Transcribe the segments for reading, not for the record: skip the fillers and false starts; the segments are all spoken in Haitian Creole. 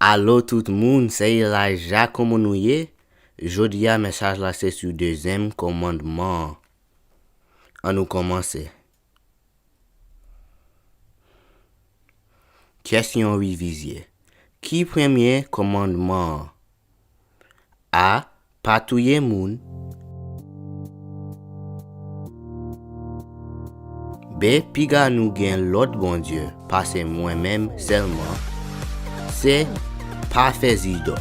Allô tout le monde, c'est Elijah comment nous y est? Jodi a message là c'est sur deuxième commandement. On nous commencer. Question révisée. Qui premier commandement? A. Patouiller moun. B. Piga nous gen l'autre bon Dieu, parce moi-même seulement. C. Pas faire idole.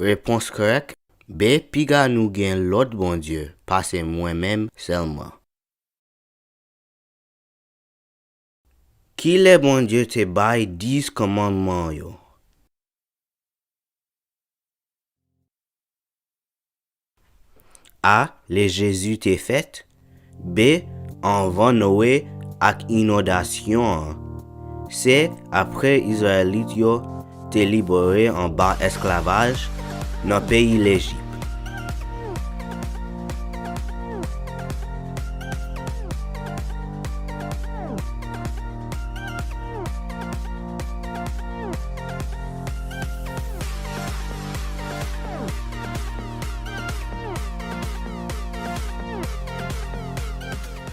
Réponse correcte. B. Piga nous gen l'autre bon Dieu, parce moi-même seulement. Qui le bon Dieu te bail 10 commandements yo? A. Les Jésus te fait. B. Avant Noé ak inondation. C. Après Israélite yo te libéré en bas esclavage dans pays l'Égypte.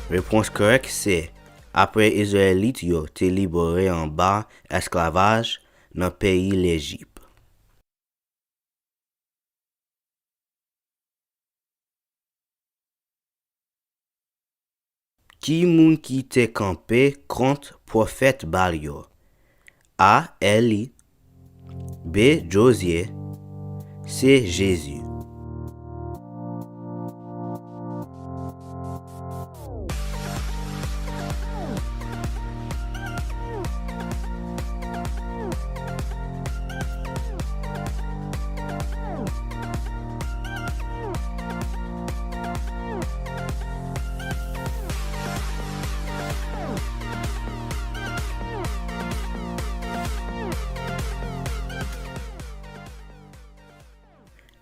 Réponse correcte c'est après Israélite yo te libéré en bas esclavage dans pays l'Égypte. Qui moun qui te campé contre prophète Baal yo? A. Eli. B. Josué. C. Jésus.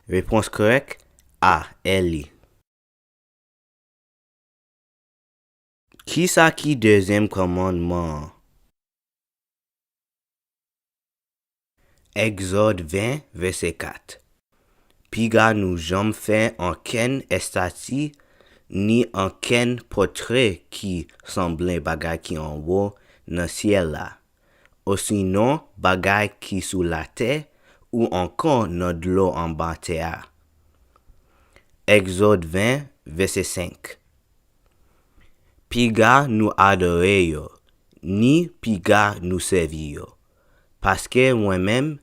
Réponse correcte. A. Eli. Qui ça qui deuxième commandement? Exode 20, verset 4. Piga nous jam fait en ken estati ni en ken portrait qui semblait bagay qui en haut dans ciel là. Ou sinon bagay qui sous la terre ou encore dans de l'eau en bas terre. Exode 20, verset 5. Piga nous adorer yo, ni piga nous servir yo. Parce que moi-même,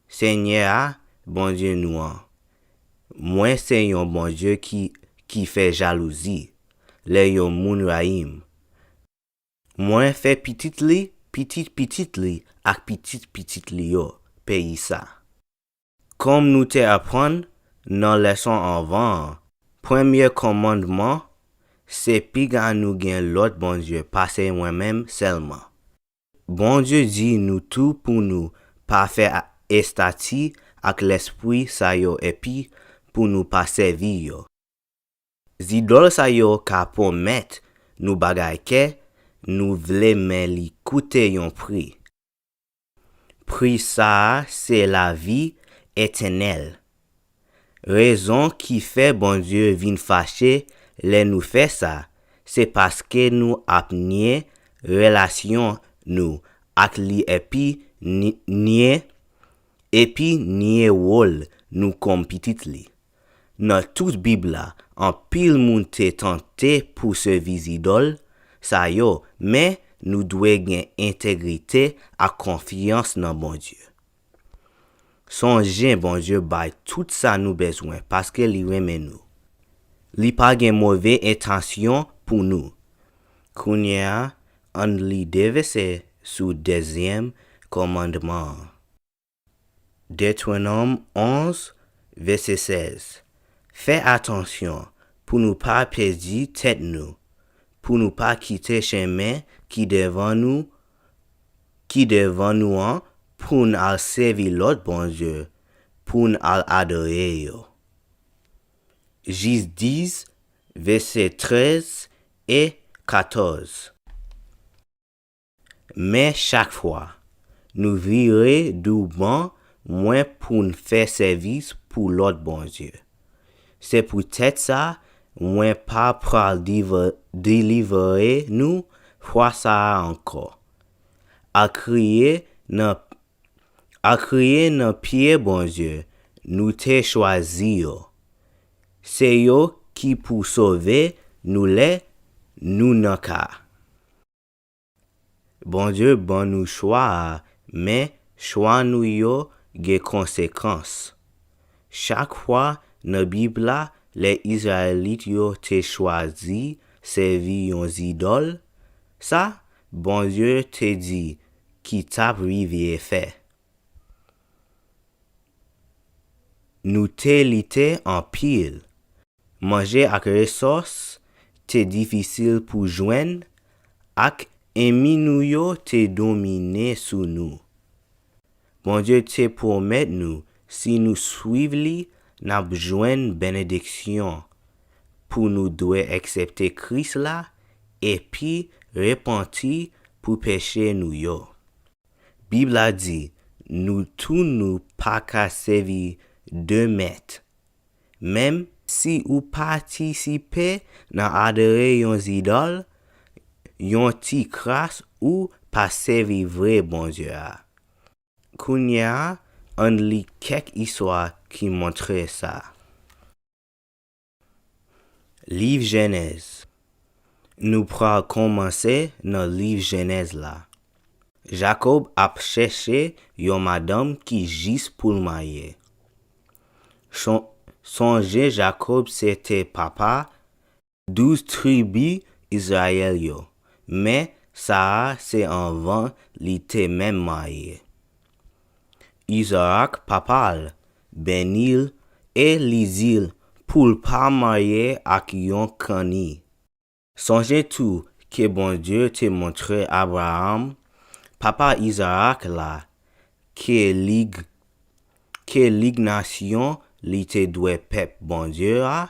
Seigneur, bon Dieu nous moi c'est un bon Dieu qui fait jalousie, le yon moun raïm. Moi fait petit li ak petit li yo, pays ça. Comme nous te apprendre dans leçon avant, premier commandement, c'est piga nous gen l'autre bon Dieu, parce moi-même seulement. Bon Dieu dit nous tout pour nous pas faire estati ak l'esprit sa yo et puis pour nous pas servir yo. Zidol sa yo ka promet nous bagay ke nous vle men li koute yon prix. Prix ça c'est la vie éternelle. Raison qui fait bon Dieu vin fâché le nous fait ça, c'est parce que nous apnié relation nous ak li epi nié wol nous comme petit li. Dans toute Bible là, en pile moun te tenté pour servir idole, ça yo, mais nous doit gen intégrité à confiance dans bon Dieu. Songez bon Dieu bay tout ça nous besoin parce que li reme nous. Li pa gen mauvais intention pour nous. Kounya, on li devese sous deuxième commandement. Deutéronome 11, verset 16. Fais attention pour nous pas perdre tête nous, pour nous pas quitter chemin qui devant nous an, pour nous servir l'autre bon Dieu, pour nous adorer yo. Gis 10, versets 13 et 14. Mais chaque fois, nous virer du bon moins pour nous faire service pour l'autre bon Dieu. C'est peut-être ça, moins pas pour délivrer nous, fois ça encore. À crier dans pied bon Dieu, nous t'ai choisi yo. C'est yo qui pour sauver nous nan ka. Bon Dieu bon nous choix, mais choix nous yo ge conséquences. Chaque fois dans Bible là, les Israélites yo te choisi servir yon idole, ça bon Dieu te dit qui t'a privé fait. Nous te lité en pile. Manger ak ressources te difficile pour joindre ak ennemi nou yo te dominer sous nous. Bon Dieu te promet nous si nous suivons li n'a joindre bénédiction pour nous doit accepter Christ là et puis repentir pour péché nous yo. Bible a dit nous tout nous pas qu'à servir deux maîtres. Même si ou participer dans adorer yon idole, yon ti kras ou pas servir vrai bon Dieu a. Kounya, on lit quelques histoires qui montrent ça. Livre Genèse. Nous pourrons commencer dans le livre Genèse là. Jacob a cherché yon madame qui gis pour le marier. Songe Jacob c'était papa 12 tribus Israël yo. Mais ça c'est en vain li te même marié. Isaac papal benil et lizil pour pas marier ak yon kani. Songe tout que bon Dieu te montré Abraham, papa Isaac là, que lig nation li te doué pep bon Dieu a,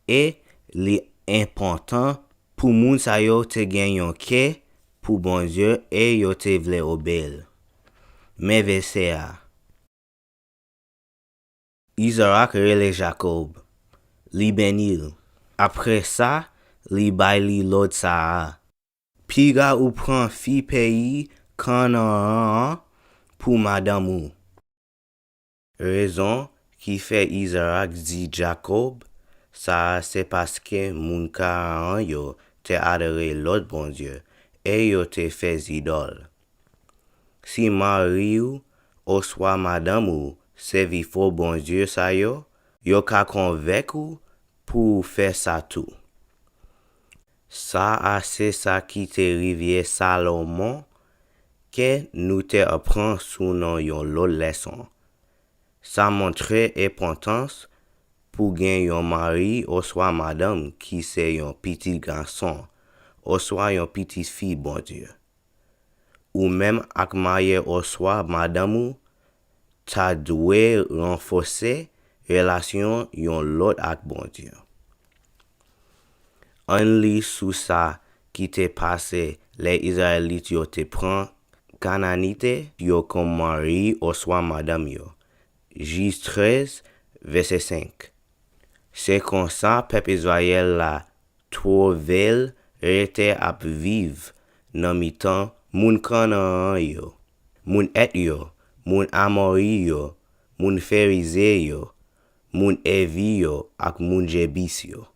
et li important pour moun sa yo te gen yon ke pour bon Dieu et yo te vle obel. Mais verset a. Isaac rele Jacob, li benil. Après ça, li bay li l'autre sa. Piga ou prend fi pays Canaan pour madame ou. Raison qui fait Isaac dit Jacob, ça c'est parce que moun Canaan yo te adoré l'autre bon Dieu et yo te fait idole. Si mari ou soit madame ou servi faux bon Dieu sa yo ka convainc ou pour faire ça tout. Ça c'est ça qui te rivière Salomon que nous te apprend sous non yon l'autre leçon. Ça montre importance pour gagner yon mari ou soit madame qui c'est yon petit garçon ou soit yon petite fille bon Dieu. Ou même ak marié ou soit madame ou ta doué renforcer relation yon l'autre ak bon Dieu. On lit sous ça qui te passé les Israélites yo te prend Cananite yo comme mari ou soit madame yo. Gis 13, verset 5. C'est comme ça peuple Israël la trouvel rete ap vive nan mitan moun Canaan yo, moun Et yo, moun Amori yo, moun Ferize yo, moun Evi yo ak moun Jebis yo.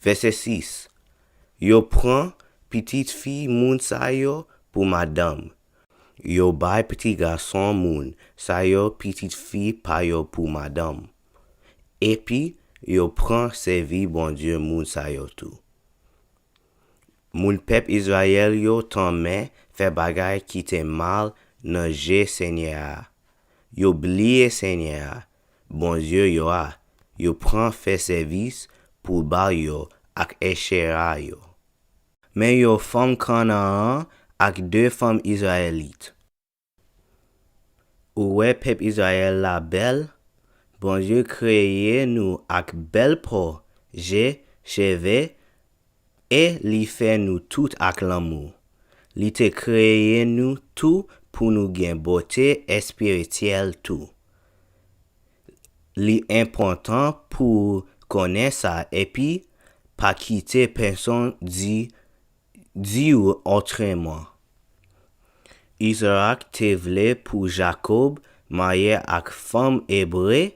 Verset 6. Yo prend petite fille moun sa yo pour madame. Yo bay petit garçon moun sa yo petite fille pa yo pour madame. Et puis yo prend servi bon Dieu moun sa yo tout. Moun peuple Israël yo tanmen fait bagay qui te mal nan je Seigneur. Yo blié Seigneur, bon Dieu yo a. Yo prend fait service pour ba yo ak Eshera yo. men yo femme Kanaan ak 2 femmes Israélites. Ouè peuple Israël la belle, bon Dieu créé nous ak belle peau, cheveux, et li fait nous tout ak l'amour. Li te créé nous tout pour nous gen beauté spirituelle tout. Li important pour connaître ça et puis pas quitter personne dit ou autrement. Isaac te vle pour Jacob marié ak femme hébreu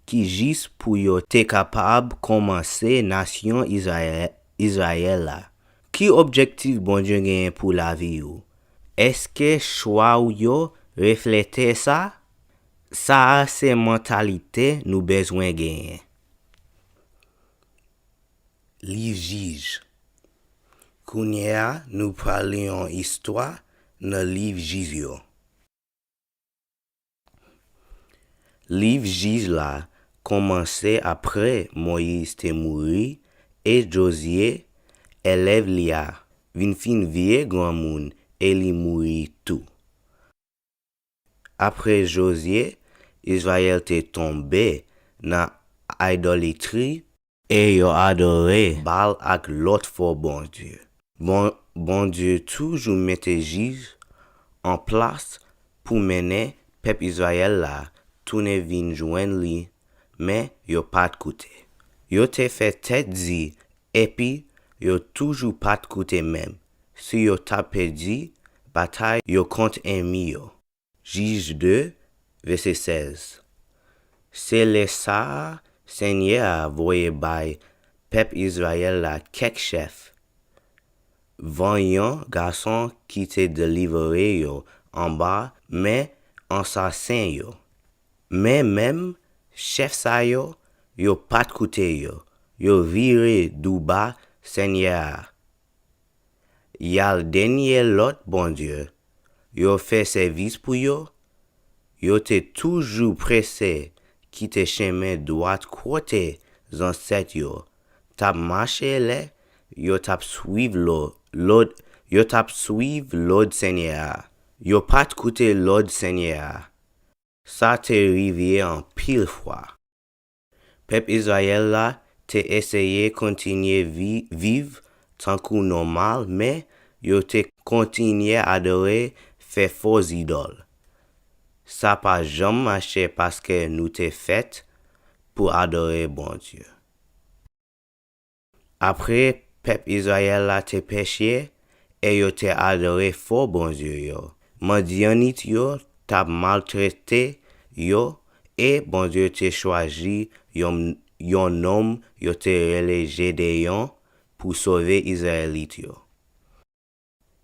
qui juste pour yo te capable commencer nation Israël là. Qui objectif bon Dieu gagne pour la vie ou? Est-ce que choix ou yo reflète ça? Ça c'est mentalité nous besoin gagner. Livre Juge. Kounya nous parlions histoire dans livre Juge yo. Livre Juge là commençait après Moïse te mouri et Josué élève Lia vin fin vie grand moun et li mouri tout. Après Josué, Israël te tombé dans idolâtrie et yo adoré Baal ak l'autre faux bon Dieu. Bon Dieu toujours mette juge en place pour mener peuple Israël là tourner vin joindre li, mais yo pas t'koute. Yo te fait tête dit et puis yo toujours pas t'koute même. Si yo t'a perdu bataille yo contre ennemi yo. Juge 2 verset 16. C'est le ça Seigneur a voyé by peuple Israël la quelques chefs. Voyant garçon qui te délivré yo en bas mais assassin yo. Mais même chef sa yo pas t'koute yo viré d'ou bas Seigneur. Yal dernier l'autre bon Dieu. Yo fait service pour yo. Yo te toujours pressé qui te chemin droit côté ancêtre yo. Tap marché là, yo tap suivre l'autre Seigneur. Yo pas t'koute l'autre Seigneur. Ça te rivière en pile fois. Peuple Israël là te essayé continuer vivre tant que normal mais yo te continué adorer faire faux idoles. Ça pas jamais marché parce que nous te fait pour adorer bon Dieu. Après peuple Israël là te péché et yo te adoré faux bon Dieu yo. Madianite yo t'a maltraité yo et bon Dieu te choisi yon homme yo te relé Gédéon pour sauver Israélite yo.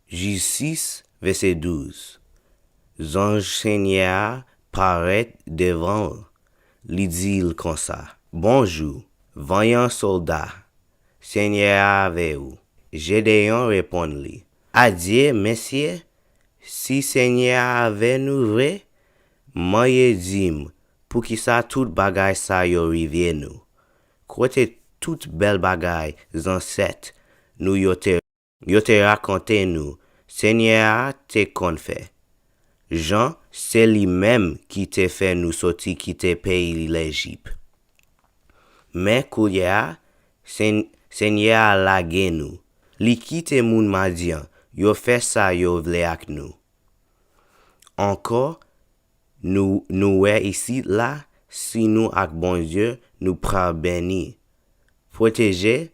Juge 6 verset 12. Ange Seigneur paraît devant li dit comme ça. Bonjour, vaillant soldat, Seigneur avec vous. Gédéon répond li. Adieu, messieurs, si Seigneur avec nous vrai, moye dim pour qui ça tout bagay sa yo rivière nous. Côté toute belle bagay ancêtre nous yo te raconté nous. Seigneur te confait. Jean, c'est lui-même qui te fait nous sortir quitter pays l'Égypte. Mais kouya, Seigneur a lagé nous. Li quitte moun Madian, yo fait ça yo vle ak nous. Encore, nous ici là, si nous ak bon Dieu, nous pral béni. Protéger,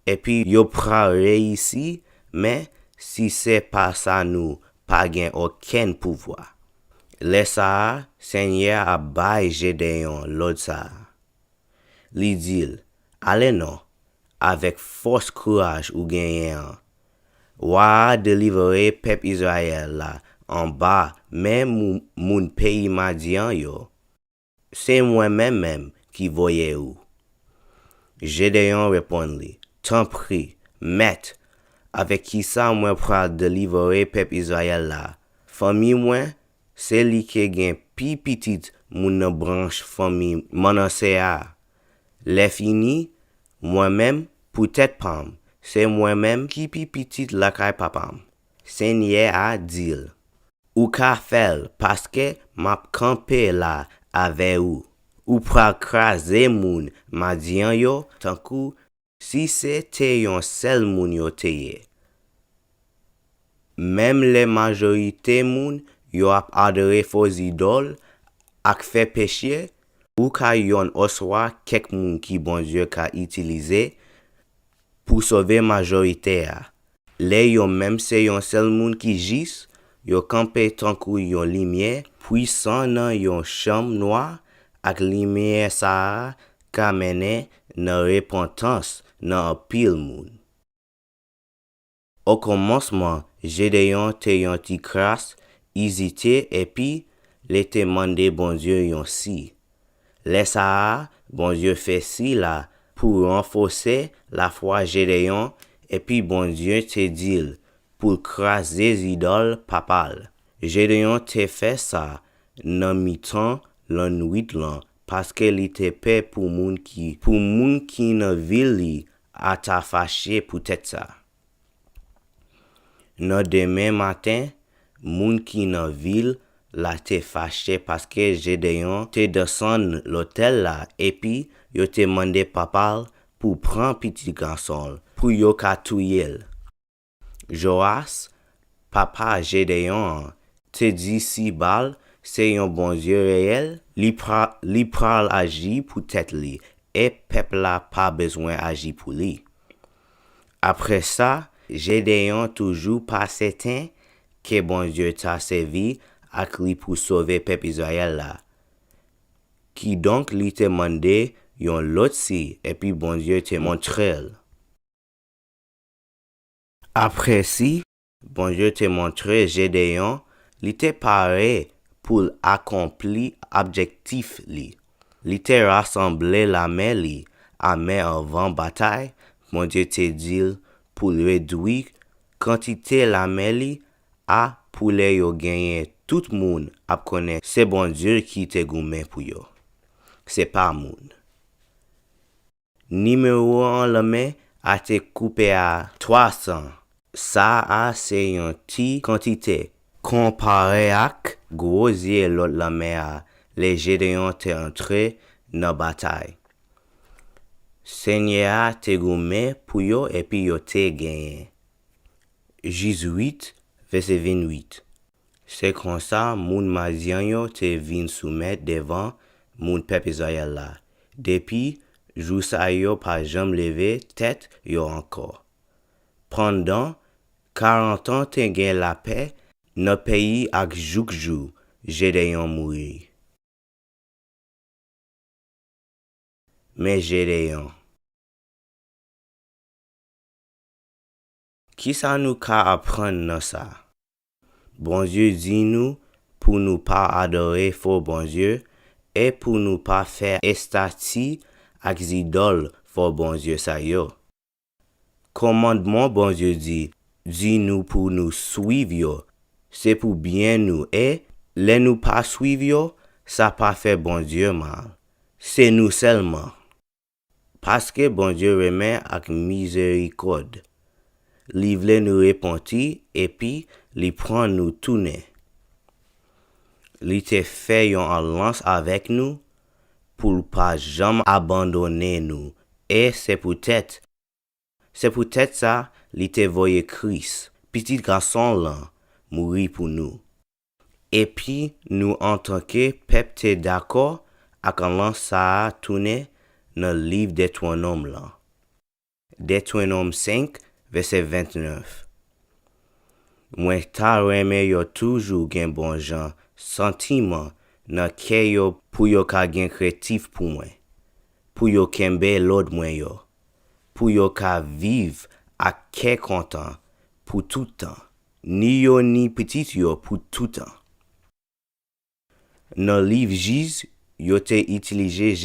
et puis yo pral réussi, mais si c'est pas ça nous, pas gain aucun pouvoir. Laissa Seigneur a bail Gédéon l'autre ça. Li dit, allez non, avec force courage ou gagnant. Wa délivrer peuple Israël là, en bas, même moun pays Madian yo. C'est moi-même qui voyais ou. Gédéon répondit, t'en prie, maître, avec qui ça moi pral délivrer peuple Israël là. Famille moi, c'est li qui gen pi petit moun nan branche famille Manasseh a. Les fini, moi-même, peut-être pam, c'est moi-même qui pi petit la kay papam. Seigneur a dit, ou ka fel parce que m'a campé là avec ou. Ou pral kraser moun madian yo tankou si c'était yon sel moun yo teye. Même les majorité moun yo ap adore faux idol ak fait péché ou ka yon oswa kek moun ki bon Dieu ka utiliser pour sauver majorité a. Le yo même se yon sel moun ki jis, yo kampe tankou yon lumière puissant nan yon chambre noire ak lumière sa ka mene nan repentance nan pile moun. Au commencement, Gédéon te yon ti kras, hésité et puis le te mande bon Dieu yon si. Le sa bon Dieu fait si là pour renforcer la foi Gédéon et puis bon Dieu te dit pour craser idoles papales. Gédéon te fait ça nan mi-temps l'an 8 lan parce que li te paix pour moun ki nan ville li a ta fâché pour tête ça. Nan demain matin, moun ki nan ville la te fâché parce que Gédéon te descend l'hôtel là et puis yo te mandé papal pour prendre petit garçon pour yo ka touye. Joas, papa Gédéon, te dit si bal c'est un bon Dieu réel, li pral agi pour tête li et peuple la pas besoin agi pour li. Après ça, Gédéon toujours pas certain que bon Dieu t'a servi ak li pour sauver peuple Israël là. Qui donc li te mandé yon lot si et puis bon Dieu te montrel. Après si, bon Dieu te montre Gédéon, li te paré pour accomplir objectif li. Li te rassemble la main li, à main avant bataille, bon Dieu te dit pour réduire quantité la main li a pour les yo gagner tout moun ap connaît c'est bon Dieu qui te goumé pour yo. C'est pas moun. Numéro 1 la main a te coupé à 300. Ça a c'est yon ti quantité. Comparé ak gros l'autre la main a les Gédéon te entré dans bataille. Seigneur te goumé pour yo et puis yo te gagné. Jésus verset 28. C'est comme ça moun madian yo te vin soumettre devant moun peuple Israël là. Depuis jou sa yo pas jamais levé tête yo encore. Pendant 40 ans te gen la paix dans pays ak jouk jou Gédéon mouri. Mais Gédéon, qui ça nous ka apprendre dans ça? Bon Dieu dit nous pour nous pas adorer faux bon Dieu et pour nous pas faire estati ak idole faux bon Dieu sa yo. Commandement bon Dieu dit nous pour nous suivre yo. C'est pour bien nous et les nous pas suivre yo, ça pas fait bon Dieu mal. C'est nous seulement. Parce que bon Dieu remet ak miséricorde. Li vle nous repentir et puis li prend nous tourner. Li te fait yon alliance avec nous pour pas jamais abandonner nous. Et c'est peut-être ça li te voye Christ, petit garçon là, mourir pour nous. Et puis nous en tant que peuple te d'accord ak alliance ça tourner dans le livre des Deutéronome là. Deutéronome 5 verset 29. Moi ta reme yo toujours gen bon gens sentiment nan ke yo pou yo ka gen créatif pour moi. Pour yo kembe l'od moi yo. Pour yo ka vive ak ke content pour tout temps. Ni yo ni petit yo pour tout temps. Dans le livre Jis, yo te utilisé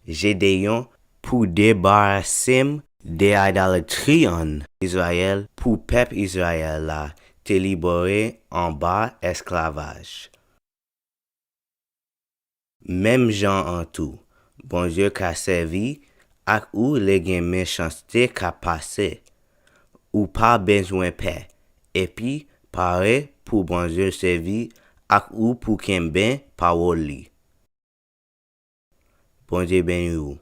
Gédéon pour débarrasser des idolâtries en Israël pour peuple Israël là te libérer en bas esclavage. Même Jean en tout, bon Dieu qu'a servi ak ou le gen méchanceté ka passe, ou pas besoin paix, et puis pare pour bon Dieu servi ak ou pour kemben parole li. Bon Dieu béni ou.